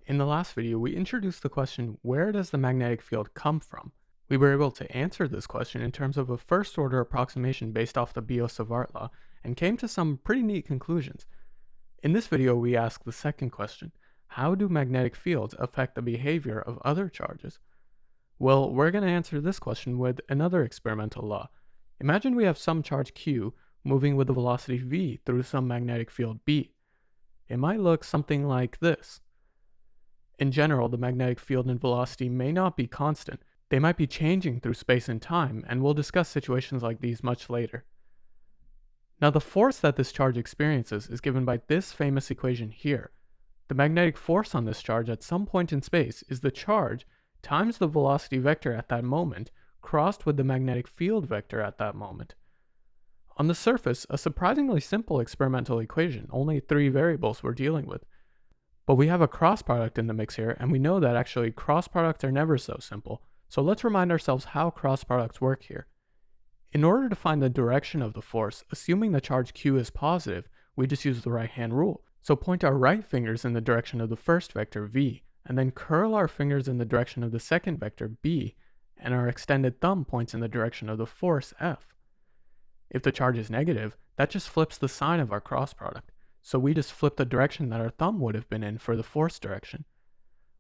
In the last video, we introduced the question, where does the magnetic field come from? We were able to answer this question in terms of a first-order approximation based off the Biot-Savart law, and came to some pretty neat conclusions. In this video, we ask the second question, how do magnetic fields affect the behavior of other charges? Well, we're going to answer this question with another experimental law. Imagine we have some charge q moving with a velocity v through some magnetic field B. It might look something like this. In general, the magnetic field and velocity may not be constant. They might be changing through space and time, and we'll discuss situations like these much later. Now, the force that this charge experiences is given by this famous equation here. The magnetic force on this charge at some point in space is the charge times the velocity vector at that moment crossed with the magnetic field vector at that moment. On the surface, a surprisingly simple experimental equation, only 3 variables we're dealing with. But we have a cross product in the mix here, and we know that actually cross products are never so simple. So let's remind ourselves how cross products work here. In order to find the direction of the force, assuming the charge q is positive, we just use the right-hand rule. So point our right fingers in the direction of the first vector v, and then curl our fingers in the direction of the second vector b, and our extended thumb points in the direction of the force F. If the charge is negative, that just flips the sign of our cross product. So we just flip the direction that our thumb would have been in for the force direction.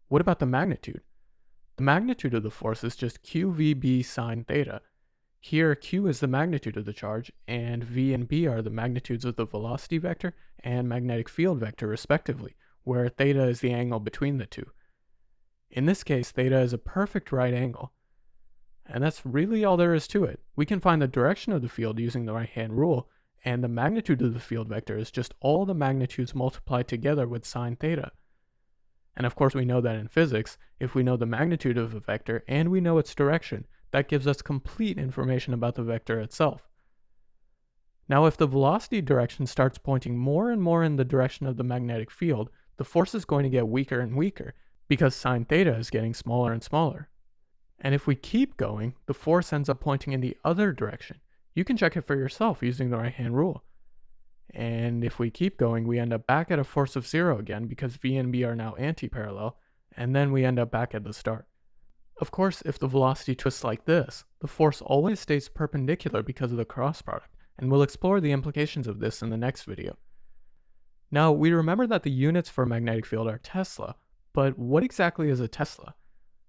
What about the magnitude? The magnitude of the force is just qvb sine theta. Here, q is the magnitude of the charge, and v and b are the magnitudes of the velocity vector and magnetic field vector respectively, where theta is the angle between the two. In this case, theta is a perfect right angle. And that's really all there is to it. We can find the direction of the field using the right-hand rule, and the magnitude of the field vector is just all the magnitudes multiplied together with sine theta. And of course we know that in physics, if we know the magnitude of a vector and we know its direction, that gives us complete information about the vector itself. Now if the velocity direction starts pointing more and more in the direction of the magnetic field, the force is going to get weaker and weaker, because sine theta is getting smaller and smaller. And if we keep going, the force ends up pointing in the other direction. You can check it for yourself using the right-hand rule. And if we keep going, we end up back at a force of 0 again because v and b are now anti-parallel, and then we end up back at the start. Of course, if the velocity twists like this, the force always stays perpendicular because of the cross product, and we'll explore the implications of this in the next video. Now, we remember that the units for a magnetic field are Tesla, but what exactly is a Tesla?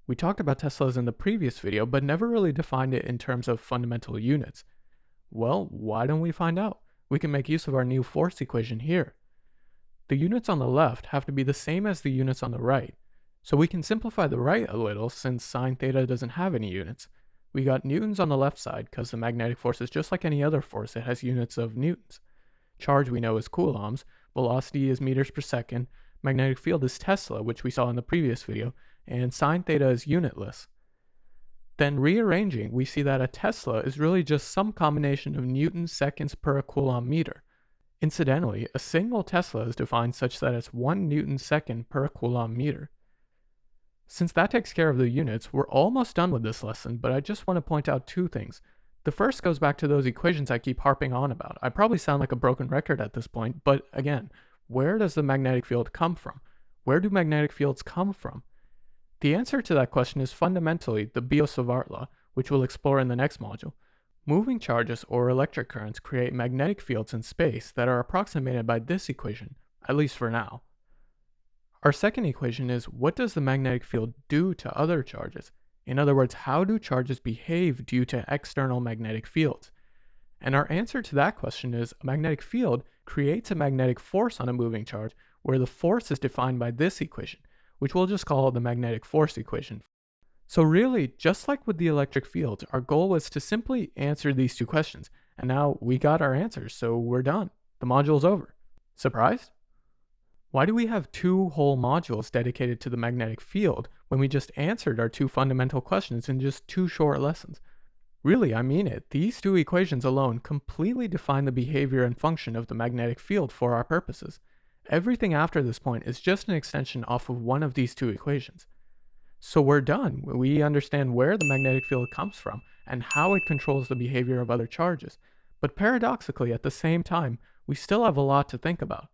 We talked about Teslas in the previous video, but never really defined it in terms of fundamental units. Well, why don't we find out? We can make use of our new force equation here. The units on the left have to be the same as the units on the right. So we can simplify the right a little since sine theta doesn't have any units. We got newtons on the left side because the magnetic force is just like any other force, it has units of newtons. Charge we know is coulombs, velocity is meters per second, magnetic field is Tesla, which we saw in the previous video, and sine theta is unitless. Then rearranging, we see that a Tesla is really just some combination of newtons seconds per coulomb meter. Incidentally, a single Tesla is defined such that it's 1 newton second per coulomb meter. Since that takes care of the units, we're almost done with this lesson, but I just want to point out 2 things. The first goes back to those equations I keep harping on about. I probably sound like a broken record at this point, but again, where does the magnetic field come from? Where do magnetic fields come from? The answer to that question is fundamentally the Biot-Savart law, which we'll explore in the next module. Moving charges or electric currents create magnetic fields in space that are approximated by this equation, at least for now. Our second equation is, what does the magnetic field do to other charges? In other words, how do charges behave due to external magnetic fields? And our answer to that question is, a magnetic field creates a magnetic force on a moving charge where the force is defined by this equation, which we'll just call the magnetic force equation. So really, just like with the electric fields, our goal was to simply answer these 2 questions, and now we got our answers, so we're done. The module's over. Surprised? Why do we have 2 whole modules dedicated to the magnetic field when we just answered our 2 fundamental questions in just 2 short lessons? Really, I mean it. These 2 equations alone completely define the behavior and function of the magnetic field for our purposes. Everything after this point is just an extension off of one of these 2 equations. So we're done. We understand where the magnetic field comes from and how it controls the behavior of other charges. But paradoxically, at the same time, we still have a lot to think about.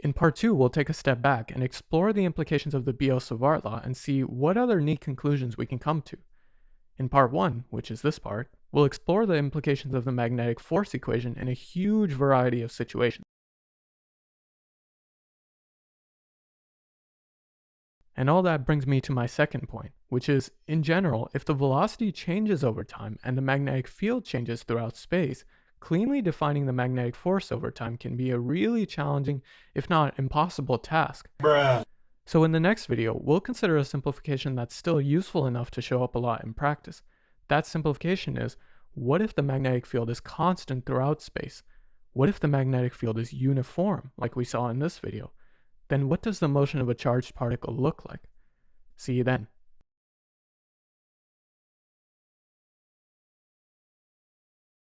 In part 2, we'll take a step back and explore the implications of the Biot-Savart law and see what other neat conclusions we can come to. In part 1, which is this part, we'll explore the implications of the magnetic force equation in a huge variety of situations. And all that brings me to my second point, which is, in general, if the velocity changes over time and the magnetic field changes throughout space, cleanly defining the magnetic force over time can be a really challenging, if not impossible task. So in the next video, we'll consider a simplification that's still useful enough to show up a lot in practice. That simplification is, what if the magnetic field is constant throughout space? What if the magnetic field is uniform, like we saw in this video? Then what does the motion of a charged particle look like? See you then.